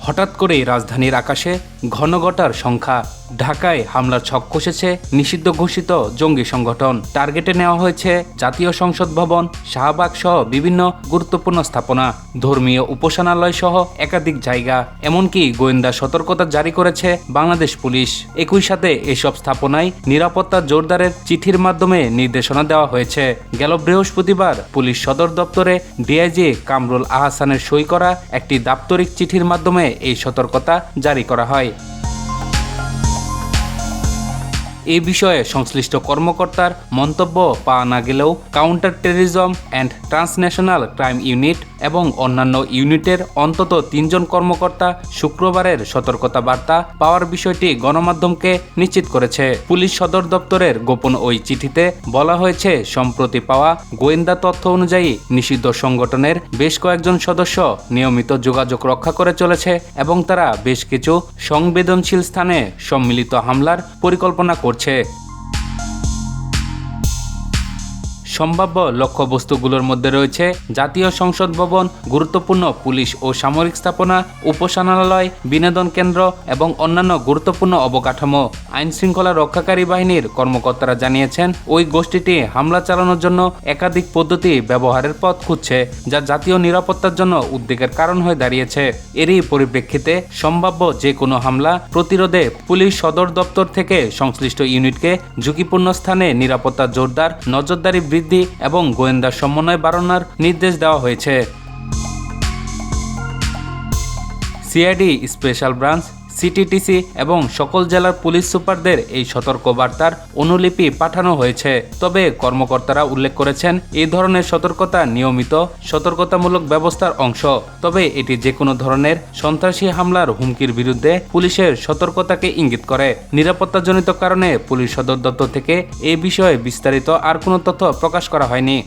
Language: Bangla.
হঠাৎ করেই রাজধানীর আকাশে ঘনঘটার সংখ্যা। ঢাকায় হামলার ছক কষেছে নিষিদ্ধ ঘোষিত জঙ্গি সংগঠন। টার্গেটে নেওয়া হয়েছে জাতীয় সংসদ ভবন, শাহবাগ সহ বিভিন্ন গুরুত্বপূর্ণ স্থাপনা, ধর্মীয় উপাসনালয় সহ একাধিক জায়গা। এমনকি গোয়েন্দা সতর্কতা জারি করেছে বাংলাদেশ পুলিশ। একই সাথে এসব স্থাপনায় নিরাপত্তা জোরদারের চিঠির মাধ্যমে নির্দেশনা দেওয়া হয়েছে। গেল বৃহস্পতিবার পুলিশ সদর দপ্তরে ডিআইজি কামরুল আহসানের সই করা একটি দাপ্তরিক চিঠির মাধ্যমে এই সতর্কতা জারি করা হয়। এই বিষয়ে সংশ্লিষ্ট কর্মকর্তার মন্তব্য পাওয়া না গেলেও counter terrorism and transnational crime unit এবং অন্যান্য ইউনিটের অন্তত 3 জন কর্মকর্তা শুক্রবারের সতর্কতা বার্তা পাওয়ার বিষয়টি গণমাধ্যমকে নিশ্চিত করেছে। পুলিশ সদর দপ্তরের গোপন ওই চিঠিতে বলা হয়েছে, সম্প্রতি পাওয়া গোয়েন্দা তথ্য অনুযায়ী নিষিদ্ধ সংগঠনের বেশ কয়েকজন সদস্য নিয়মিত যোগাযোগ রক্ষা করে চলেছে এবং তারা বেশ কিছু সংবেদনশীল স্থানে সম্মিলিত হামলার পরিকল্পনা করছে। সম্ভাব্য লক্ষ্যবস্তুগুলোর মধ্যে রয়েছে জাতীয় সংসদ ভবন, গুরুত্বপূর্ণ পুলিশ ও সামরিক স্থাপনা, উপাসনালয়, বিনোদন কেন্দ্র এবং অন্যান্য গুরুত্বপূর্ণ অবকাঠামো। আইন শৃঙ্খলা রক্ষাকারী বাহিনীর কর্মকর্তারা জানিয়েছেন, ওই গোষ্ঠীটি হামলা চালানোর জন্য একাধিক পদ্ধতি ব্যবহারের পথ খুঁজছে, যা জাতীয় নিরাপত্তার জন্য উদ্বেগের কারণ হয়ে দাঁড়িয়েছে। এরই পরিপ্রেক্ষিতে সম্ভাব্য যে কোনো হামলা প্রতিরোধে পুলিশ সদর দপ্তর থেকে সংশ্লিষ্ট ইউনিটকে ঝুঁকিপূর্ণ স্থানে নিরাপত্তা জোরদার, নজরদারি বৃদ্ধি এবং গোয়েন্দা সমন্বয় বাড়ানোর নির্দেশ দেওয়া হয়েছে। সিআইডি স্পেশাল ব্রাঞ্চ, সিটিটিসি এবং সকল জেলার পুলিশ সুপারদের এই সতর্কবার্তার অনুলিপি পাঠানো হয়েছে। তবে কর্মকর্তারা উল্লেখ করেছেন, এই ধরনের সতর্কতা নিয়মিত সতর্কতামূলক ব্যবস্থার অংশ। তবে এটি যে কোনো ধরনের সন্ত্রাসী হামলার হুমকির বিরুদ্ধে পুলিশের সতর্কতাকে ইঙ্গিত করে। নিরাপত্তাজনিত কারণে পুলিশ সদর দপ্তর থেকে এই বিষয়ে বিস্তারিত আর কোনো তথ্য প্রকাশ করা হয়নি।